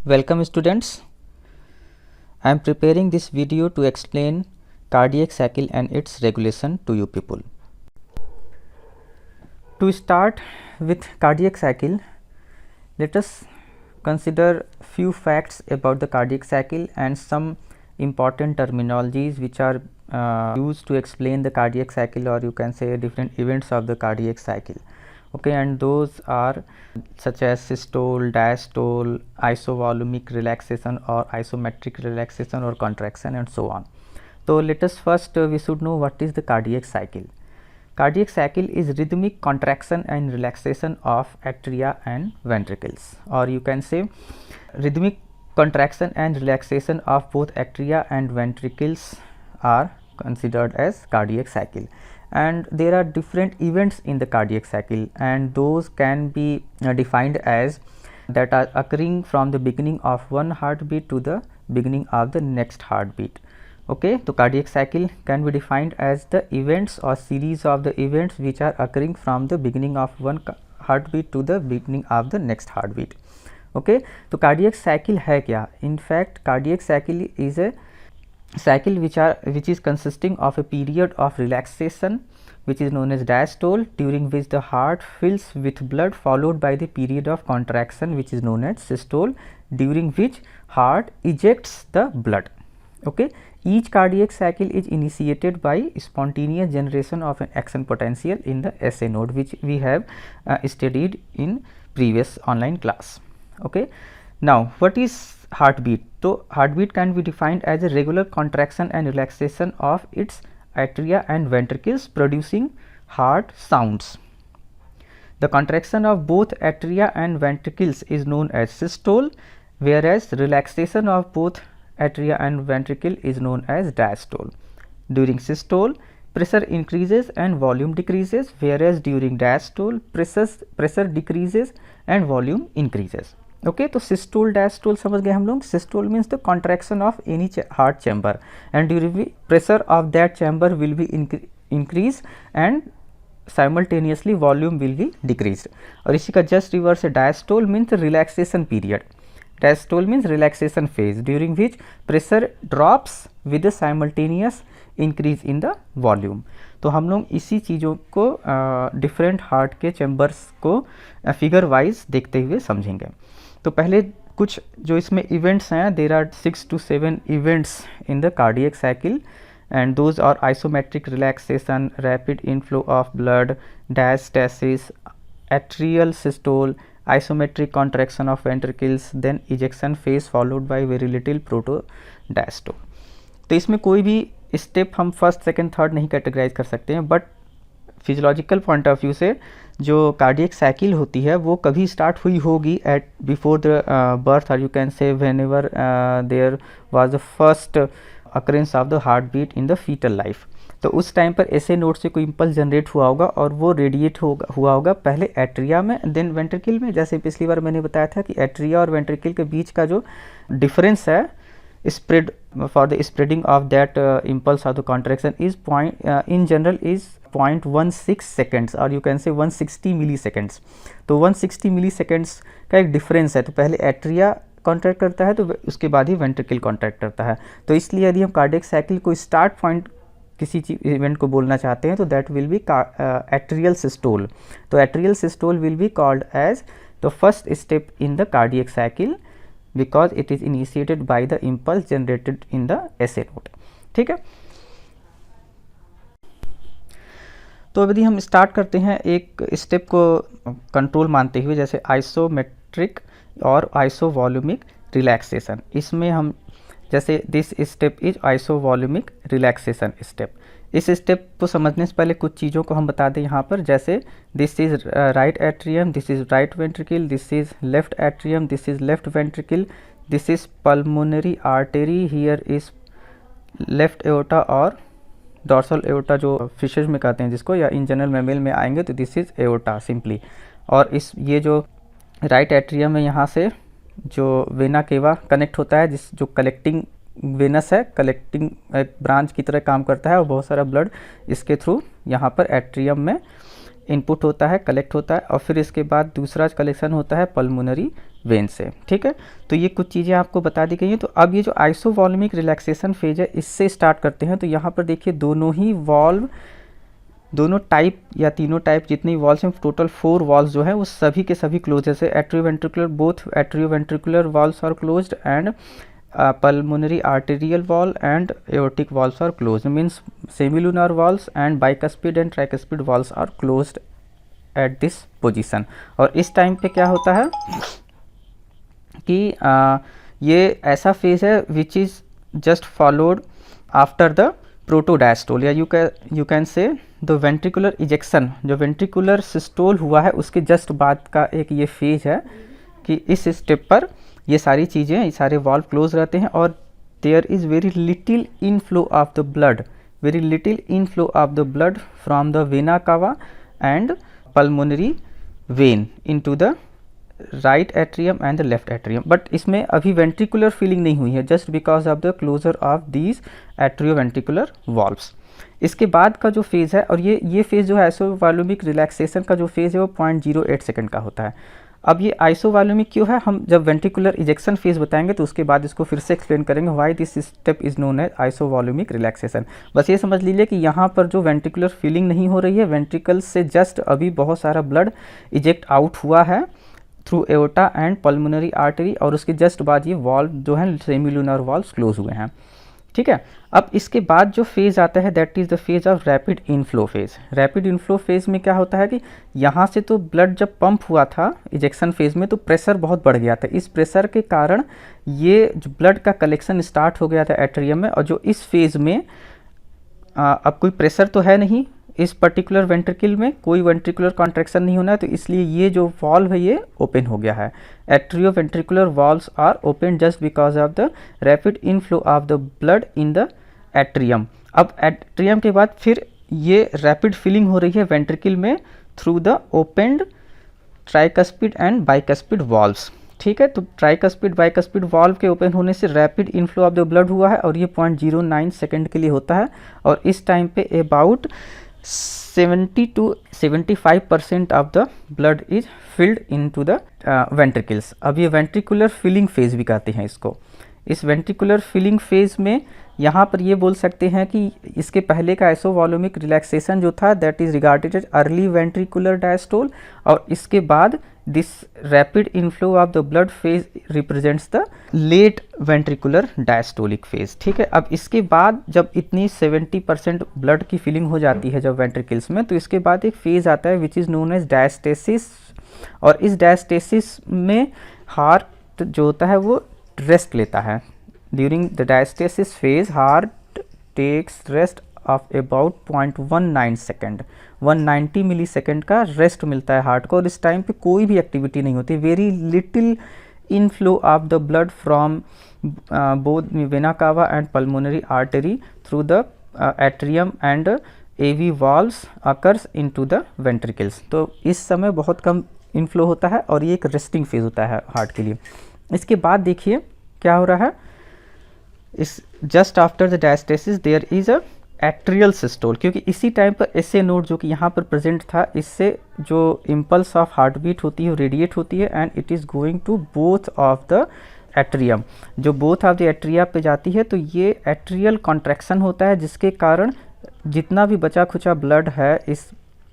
Welcome students. I am preparing this video to explain cardiac cycle and its regulation to you people. To start with cardiac cycle, let us consider few facts about the cardiac cycle and some important terminologies which are used to explain the cardiac cycle, or you can say different events of the cardiac cycle. Okay, and those are such as systole, diastole, isovolumic relaxation or isometric relaxation or contraction, and so on. So let us first we should know what is the cardiac cycle. Cardiac cycle is rhythmic contraction and relaxation of atria and ventricles, or you can say rhythmic contraction and relaxation of both atria and ventricles are considered as cardiac cycle. And there are different events in the cardiac cycle, and those can be defined as that are occurring from the beginning of one heartbeat to the beginning of the next heartbeat. Okay, so cardiac cycle can be defined as the events or series of the events which are occurring from the beginning of one heartbeat to the beginning of the next heartbeat. Okay, so cardiac cycle है क्या? In fact, cardiac cycle is a cycle which is consisting of a period of relaxation which is known as diastole, during which the heart fills with blood, followed by the period of contraction which is known as systole, during which heart ejects the blood. Okay, each cardiac cycle is initiated by spontaneous generation of an action potential in the SA node, which we have studied in previous online class. Okay, now what is heartbeat? So heartbeat can be defined as a regular contraction and relaxation of its atria and ventricles, producing heart sounds. The contraction of both atria and ventricles is known as systole, whereas relaxation of both atria and ventricle is known as diastole. During systole, pressure increases and volume decreases, whereas during diastole, pressure decreases and volume increases. Okay, तो systole diastole समझ गए हम लोग. Systole means the contraction of any heart chamber and during pressure of that chamber will be increase and simultaneously volume will be decrease. और इसी का just reverse है diastole means relaxation period. Diastole means relaxation phase during which pressure drops with simultaneous increase in the volume. तो हम लोग इसी चीज़ों को डिफरेंट हार्ट के चैम्बर्स को फिगर वाइज देखते हुए समझेंगे. तो पहले कुछ जो इसमें इवेंट्स हैं, there are 6 to 7 events in the cardiac cycle, and those are isometric relaxation, rapid inflow of blood, diastasis, atrial systole, isometric contraction of ventricles, then ejection phase followed by very little protodiastole. तो इसमें कोई भी step हम first second third नहीं categorise कर सकते हैं, but physiological point of view से जो कार्डियक साइकिल होती है वो कभी स्टार्ट हुई होगी एट बिफोर द बर्थ, और you can say whenever there was the first occurrence of the heart beat in the foetal life. तो उस टाइम पर ऐसे नोड से कोई इम्पल्स जनरेट हुआ होगा और वो रेडिएट हुआ होगा पहले एट्रिया में, देन वेंट्रिकल में. जैसे पिछली बार मैंने बताया था कि एट्रिया और वेंट्रिकल के बीच का जो डिफरेंस है spread for the spreading of that impulse of the contraction is in general is 0.16 seconds, or you can say 160 milliseconds. तो 160 milliseconds का एक डिफरेंस है. तो पहले एट्रिया कॉन्ट्रैक्ट करता है तो उसके बाद ही वेंट्रिकल कॉन्ट्रैक्ट करता है. तो इसलिए यदि हम कार्डियक साइकिल को स्टार्ट पॉइंट किसी इवेंट को बोलना चाहते हैं तो that will be atrial systole. तो atrial systole will be called as the first step in the cardiac cycle because it is initiated by the impulse generated in the SA node. ठीक है, तो यदि हम स्टार्ट करते हैं एक step को कंट्रोल मानते हुए, जैसे आइसोमेट्रिक और आइसोवॉल्यूमिक रिलैक्सेशन. इसमें हम जैसे this step is isovolumic relaxation step. इस स्टेप को समझने से पहले कुछ चीज़ों को हम बता दें यहाँ पर, जैसे this is right atrium, this is right ventricle, this is left atrium, this is left ventricle, this is pulmonary artery, here is left aorta और डॉर्सल एओर्टा जो फिशेज में कहते हैं जिसको, या इन जनरल मेल में आएंगे तो दिस इज एओर्टा सिंपली. और इस ये जो राइट एट्रियम है यहाँ से जो वेना केवा कनेक्ट होता है, जिस जो कलेक्टिंग वेनस है, कलेक्टिंग एक ब्रांच की तरह काम करता है और बहुत सारा ब्लड इसके थ्रू यहाँ पर एट्रियम में इनपुट होता है, कलेक्ट होता है. और फिर इसके बाद दूसरा कलेक्शन होता है पल्मोनरी वेन से। ठीक है, तो ये कुछ चीज़ें आपको बता दी गई हैं। तो अब ये जो आइसोवॉल्यूमिक रिलैक्सेशन फेज है, इससे स्टार्ट करते हैं। तो यहाँ पर देखिए दोनों ही वॉल्व, दोनों टाइप या तीनों टाइप जितनी वॉल्स हैं, टोटल 4 वॉल्स जो है वो सभी के सभी क्लोज है। Atrioventricular, both atrioventricular valves are closed and pulmonary arterial wall and aortic valves are closed, means semilunar valves and bicuspid and tricuspid valves are closed at this position। और इस time पे क्या होता है कि ये ऐसा फेज है which is just followed after the protodiastole, या you can say the ventricular ejection, जो वेंट्रिकुलर सिस्टोल हुआ है उसके जस्ट बाद का एक ये फेज है कि इस स्टेप पर ये सारी चीज़ें, ये सारे वॉल्व क्लोज रहते हैं और there is very little inflow of the blood, very little inflow of the blood from the vena cava and pulmonary vein into the right atrium and the left atrium. But इसमें अभी ventricular filling नहीं हुई है, just because of the closure of these atrioventricular valves. इसके बाद का जो phase है, और ये फेज़ जो है आइसोवॉल्यूमिक रिलैक्सेशन का जो फेज़ है वो 0.08 सेकेंड का होता है। अब ये आइसोवॉल्यूमिक क्यों है, हम जब वेंट्रिकुलर इजेक्शन फेज बताएंगे तो उसके बाद इसको फिर से एक्सप्लेन करेंगे why this step is known as isovolumic relaxation. बस ये समझ लीजिए कि यहाँ पर जो वेंट्रिकुलर फीलिंग नहीं हो रही है, वेंट्रिकल से जस्ट अभी बहुत सारा ब्लड इजेक्ट आउट हुआ है through aorta and pulmonary artery, और उसके जस्ट बाद ये वॉल्व जो है सेमिलुनर वॉल्व्स क्लोज हुए हैं। ठीक है, अब इसके बाद जो फेज़ आता है that is the phase of rapid inflow phase. Rapid inflow phase में क्या होता है कि यहाँ से तो ब्लड जब पंप हुआ था इजेक्शन फेज़ में तो प्रेशर बहुत बढ़ गया था। इस प्रेशर के कारण ये जो ब्लड का कलेक्शन स्टार्ट हो गया था एट्रियम में, और जो इस फेज़ में अब कोई प्रेशर तो है नहीं, इस पर्टिकुलर वेंट्रिकल में कोई वेंट्रिकुलर कॉन्ट्रैक्शन नहीं होना है, तो इसलिए ये जो वॉल्व है ये ओपन हो गया है। Atrioventricular valves are open just because of the rapid inflow of the blood in the atrium. अब एट्रियम के बाद फिर ये रैपिड फिलिंग हो रही है वेंट्रिकल में through the opened tricuspid and bicuspid valves. ठीक है, तो ट्राइकस्पिड बाइकस्पिड वॉल्व के ओपन होने से rapid inflow of the blood हुआ है, और ये 0.09 सेकेंड के लिए होता है। और इस टाइम पे about 70 to 75% of the blood is filled into the ventricles. अब ये वेंट्रिकुलर फिलिंग फेज भी कहते हैं इसको। इस वेंट्रिकुलर फिलिंग फेज में यहाँ पर ये बोल सकते हैं कि इसके पहले का आइसोवॉल्यूमिक रिलैक्सेशन जो था that is regarded as early ventricular diastole, और इसके बाद this rapid inflow of the blood phase represents the late ventricular diastolic phase. ठीक है, अब इसके बाद जब इतनी 70% ब्लड की फिलिंग हो जाती है जब वेंट्रिकल्स में, तो इसके बाद एक फेज आता है which is known as diastasis, और इस डायस्टेसिस में हार्ट जो होता है वो रेस्ट लेता है। During the diastasis phase heart takes rest of about 0.19 second, 190 millisecond का रेस्ट मिलता है हार्ट को, और इस टाइम पे कोई भी एक्टिविटी नहीं होती। Very little inflow of the blood from both vena cava and pulmonary artery through the atrium and AV valves occurs into the ventricles. तो इस समय बहुत कम इनफ्लो होता है, और ये एक रेस्टिंग फेज होता है हार्ट के लिए। इसके बाद देखिए क्या हो रहा है, इस just after the diastasis there is a atrial systole, क्योंकि इसी टाइम पर एसए नोड जो कि यहाँ पर प्रेजेंट था, इससे जो इम्पल्स ऑफ हार्ट बीट होती है रेडिएट होती है and it is going to both of the atrium. जो बोथ ऑफ द एट्रिया पे जाती है तो ये एट्रियल कॉन्ट्रैक्शन होता है, जिसके कारण जितना भी बचा खुचा ब्लड है इस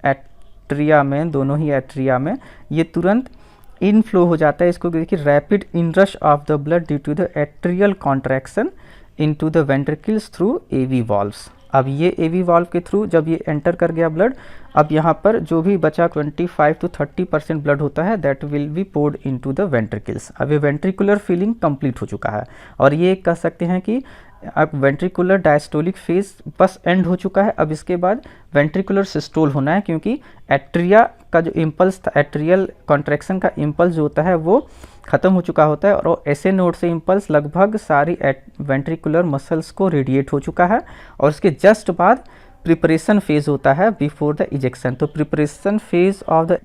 एट्रिया में, दोनों ही एट्रिया में, ये तुरंत इनफ्लो हो जाता है। इसको देखिए rapid inrush of the blood due to the atrial contraction into the ventricles through AV valves. अब ये एवी वॉल्व के थ्रू जब ये एंटर कर गया ब्लड, अब यहाँ पर जो भी बचा 25 to 30% ब्लड होता है that will be poured into the ventricles. अब ये वेंट्रिकुलर फिलिंग कंप्लीट हो चुका है, और ये कह सकते हैं कि अब वेंट्रिकुलर डायस्टोलिक फेज बस एंड हो चुका है। अब इसके बाद वेंट्रिकुलर सिस्टोल होना है, क्योंकि एट्रिया का जो इम्पल्स था, एट्रियल कॉन्ट्रैक्शन का इम्पल्स जो होता है वो ख़त्म हो चुका होता है, और एसए नोड से इम्पल्स लगभग सारी वेंट्रिकुलर मसल्स को रेडिएट हो चुका है, और उसके जस्ट बाद प्रिपरेशन फेज होता है बिफोर द इजेक्शन। तो preparation phase of the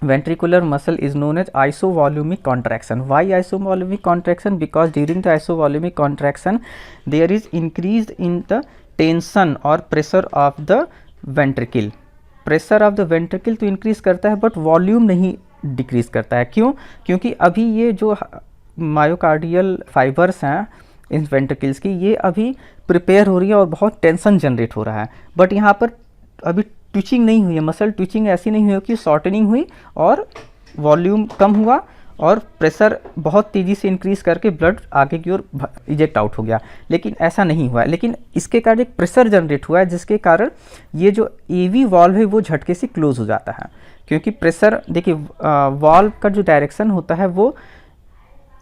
ventricular muscle is known as isovolumic contraction. Why isovolumic contraction? Because during the isovolumic contraction there is increase in the tension or pressure of the ventricle. Pressure of the ventricle तो increase करता है but volume नहीं decrease करता है। क्यों? क्योंकि अभी ये जो मायोकार्डियल फाइबर्स हैं इन वेंट्रिकल्स की, ये अभी प्रिपेयर हो रही है और बहुत टेंशन जनरेट हो रहा है, बट यहाँ पर अभी ट्विचिंग नहीं हुई है, मसल ट्विचिंग ऐसी नहीं हुई कि शॉर्टनिंग हुई और वॉल्यूम कम हुआ और प्रेशर बहुत तेज़ी से इंक्रीज करके ब्लड आगे की ओर इजेक्ट आउट हो गया, लेकिन ऐसा नहीं हुआ है। लेकिन इसके कारण एक प्रेशर जनरेट हुआ है जिसके कारण ये जो एवी वॉल्व है वो झटके से क्लोज हो जाता है। क्योंकि प्रेशर, देखिए वॉल्व का जो डायरेक्शन होता है वो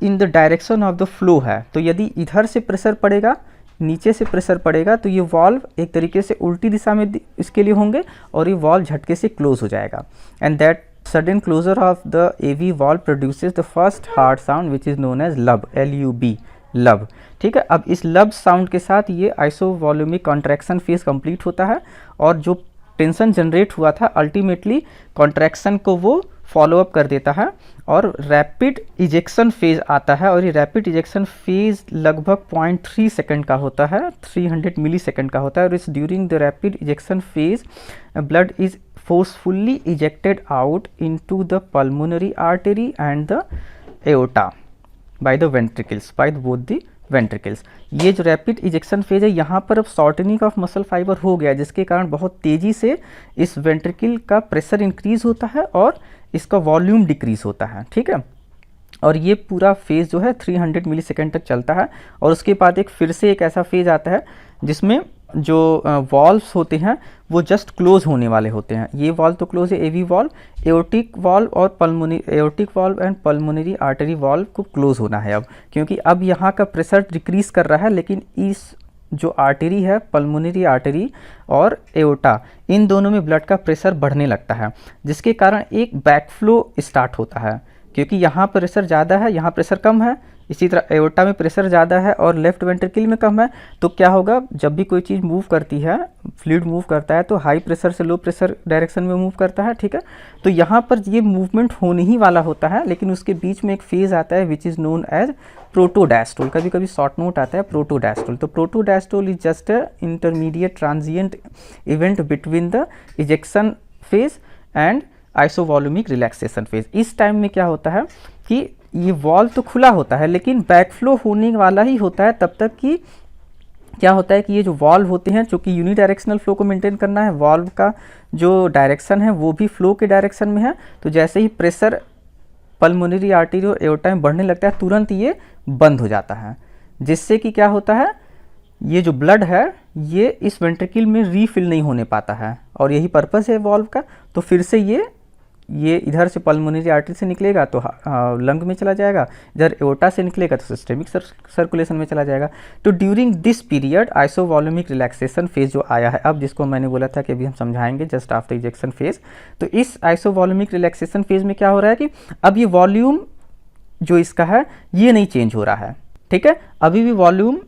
in the direction of the flow है, तो यदि इधर से प्रेशर पड़ेगा, नीचे से प्रेशर पड़ेगा, तो ये वॉल्व एक तरीके से उल्टी दिशा में इसके लिए होंगे और ये वॉल्व झटके से क्लोज हो जाएगा। And that sudden closure of the AV valve produces the first hard sound which is known as lub, LUB, लब। ठीक है, अब इस लब साउंड के साथ ये आइसोवॉल्यूमिक कॉन्ट्रैक्शन फेज कंप्लीट होता है और जो टेंशन जनरेट हुआ था अल्टीमेटली कॉन्ट्रैक्शन को वो फॉलो अप कर देता है और रैपिड इजेक्शन फेज आता है। और ये रैपिड इजेक्शन फेज लगभग 0.3 सेकंड का होता है, 300 मिली सेकंड का होता है। और इस during the rapid ejection phase blood is forcefully ejected out into the pulmonary artery and the aorta by the ventricles, by both the ventricles। ये जो रैपिड इजेक्शन फेज है यहाँ पर अब शॉर्टनिंग ऑफ मसल फाइबर हो गया जिसके कारण बहुत तेज़ी से इस वेंट्रिकल का प्रेशर इंक्रीज होता है और इसका वॉल्यूम डिक्रीज होता है। ठीक है, और ये पूरा फेज जो है 300 मिली सेकेंड तक चलता है। और उसके बाद एक फिर से एक ऐसा फेज आता है जिसमें जो वॉल्व्स होते हैं वो जस्ट क्लोज होने वाले होते हैं। ये वॉल्व तो क्लोज है, एवी वॉल्व, एओर्टिक वॉल्व और pulmonary, aortic valve and pulmonary artery valve को क्लोज होना है अब, क्योंकि अब यहाँ का प्रेशर डिक्रीज कर रहा है। लेकिन इस जो आर्टरी है, पल्मोनरी आर्टरी और एओर्टा, इन दोनों में ब्लड का प्रेशर बढ़ने लगता है जिसके कारण एक बैकफ्लो स्टार्ट होता है। क्योंकि यहाँ प्रेशर ज़्यादा है, यहाँ प्रेशर कम है, इसी तरह एओर्टा में प्रेशर ज़्यादा है और लेफ्ट वेंट्रिकल में कम है, तो क्या होगा, जब भी कोई चीज़ मूव करती है, फ्लूइड मूव करता है, तो हाई प्रेशर से लो प्रेशर डायरेक्शन में मूव करता है। ठीक है, तो यहाँ पर ये मूवमेंट होने ही वाला होता है, लेकिन उसके बीच में एक फेज़ आता है which is known as protodiastole. कभी कभी शॉर्ट नोट आता है प्रोटोडायस्टोल। तो protodiastole is just a intermediate transient event between the ejection phase and isovolumic relaxation phase. इस टाइम में क्या होता है कि ये वॉल्व तो खुला होता है लेकिन बैकफ्लो होने वाला ही होता है तब तक कि क्या होता है कि ये जो वॉल्व होते हैं, चूँकि यूनिडायरेक्शनल फ्लो को मेंटेन करना है, वॉल्व का जो डायरेक्शन है वो भी फ्लो के डायरेक्शन में है, तो जैसे ही प्रेशर पल्मोनरी आर्टरी और एओर्टा में बढ़ने लगता है तुरंत ये बंद हो जाता है, जिससे कि क्या होता है, ये जो ब्लड है ये इस वेंट्रिकल में रीफिल नहीं होने पाता है और यही पर्पस है वॉल्व का। तो फिर से ये इधर से पल्मोनरी आर्टरी से निकलेगा तो लंग में चला जाएगा, इधर एओर्टा से निकलेगा तो सिस्टेमिक सर्कुलेशन में चला जाएगा। तो during this period isovolumic relaxation phase जो आया है अब, जिसको मैंने बोला था कि अभी हम समझाएंगे जस्ट आफ्टर इजेक्शन फेज, तो इस आइसोवॉल्यूमिक रिलैक्सेशन फेज में क्या हो रहा है कि अब ये वॉल्यूम जो इसका है ये नहीं चेंज हो रहा है। ठीक है, अभी भी वॉल्यूम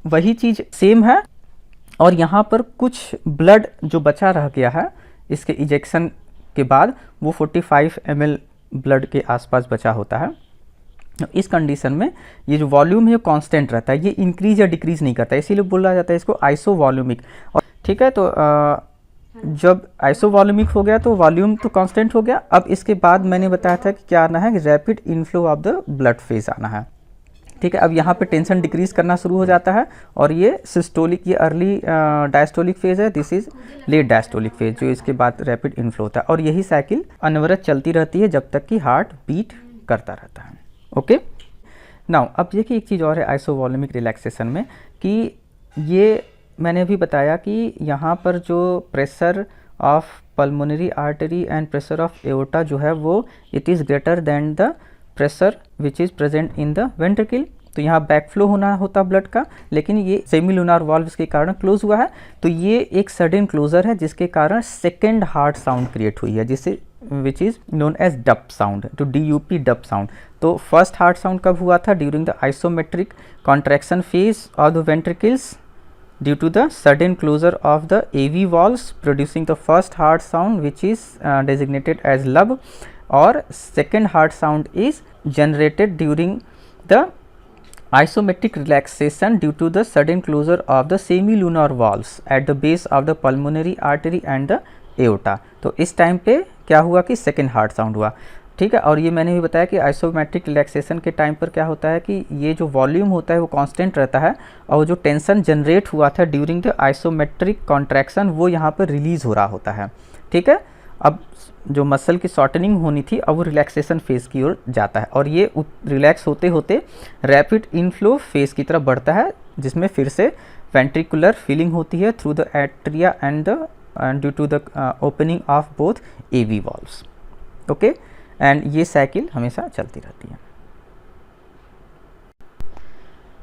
वही चीज़ सेम है और यहाँ पर कुछ ब्लड जो बचा रह गया है इसके इजेक्शन के बाद वो 45 ml ब्लड के आसपास बचा होता है। इस कंडीशन में ये जो वॉल्यूम है कांस्टेंट रहता है, ये इंक्रीज या डिक्रीज नहीं करता है, इसीलिए बोला जाता है इसको आइसोवॉल्यूमिक। और ठीक है, तो जब आइसोवॉल्यूमिक हो गया तो वॉल्यूम तो कांस्टेंट हो गया। अब इसके बाद मैंने बताया था कि क्या आना है, rapid inflow of the blood phase आना है। ठीक है, अब यहाँ पे टेंशन डिक्रीज करना शुरू हो जाता है और ये सिस्टोलिक, ये अर्ली डायस्टोलिक फेज है, this is late diastolic phase, जो इसके बाद रैपिड इनफ्लो होता है। और यही साइकिल अनवरत चलती रहती है जब तक कि हार्ट बीट करता रहता है। ओके, नाउ अब देखिए एक चीज़ और है आइसोवॉल्यूमिक रिलैक्सेशन में कि ये मैंने अभी बताया कि यहाँ पर जो pressure of pulmonary artery and pressure of aorta जो है वो it is greater than the pressure which is present in the ventricle. तो यहाँ बैकफ्लो होना होता ब्लड का, लेकिन ये सेमीलुनार वॉल्व के कारण क्लोज हुआ है, तो ये एक सडन क्लोजर है जिसके कारण सेकेंड हार्ट साउंड क्रिएट हुई है, जिसे विच इज़ नोन एज डप साउंड, तो DUP डप साउंड। तो फर्स्ट हार्ट साउंड कब हुआ था, during the isometric contraction phase of the ventricles due to the sudden closure of the AV valves producing the first heart sound which is designated as lub, or second heart sound is generated during the isometric relaxation due to the sudden closure of the semilunar valves at the base of the pulmonary artery and the aorta। तो इस time पे क्या हुआ कि second heart sound हुआ। ठीक है। और ये मैंने भी बताया कि आइसोमेट्रिक रिलैक्सेशन के टाइम पर क्या होता है कि ये जो वॉल्यूम होता है वो कांस्टेंट रहता है, और जो टेंशन जनरेट हुआ था ड्यूरिंग द आइसोमेट्रिक कॉन्ट्रैक्शन वो यहाँ पर रिलीज़ हो रहा होता है। ठीक है। अब जो मसल की शॉर्टनिंग होनी थी अब वो रिलैक्सेशन फेज की ओर जाता है, और ये रिलैक्स होते होते रैपिड इनफ्लो फेज की तरफ बढ़ता है, जिसमें फिर से वेंट्रिकुलर फीलिंग होती है through the atria and due to the opening of both AV valves. Okay, and ये साइकिल हमेशा चलती रहती है।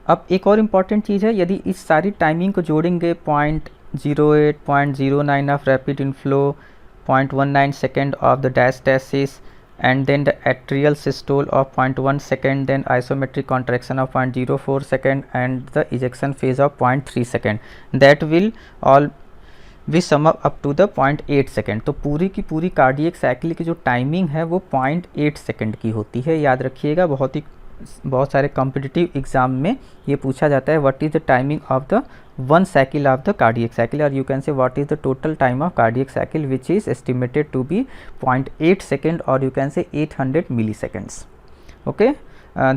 अब एक और इम्पॉर्टेंट चीज़ है, यदि इस सारी टाइमिंग को जोड़ेंगे 0.08, 0.09 of rapid inflow, 0.19 second of the diastasis, and then the atrial systole of 0.1 second, then isometric contraction of 0.04 second, and the ejection phase of 0.3 second, that will all we sum up to the 0.8 second. तो पूरी की पूरी cardiac cycle की जो timing है वो 0.8 second की होती है। याद रखिएगा, बहुत सारे कॉम्पिटिटिव एग्जाम में ये पूछा जाता है, what is the timing of the one cycle of the cardiac cycle, और you can say what is the total time of cardiac cycle which is estimated to be 0.8 second, और you can say 800 milliseconds. Okay,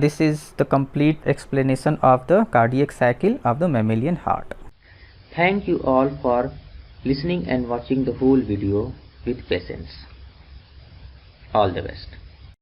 this is the complete explanation of the cardiac cycle of the mammalian heart. Thank you all for listening and watching the whole video with patience. All the best.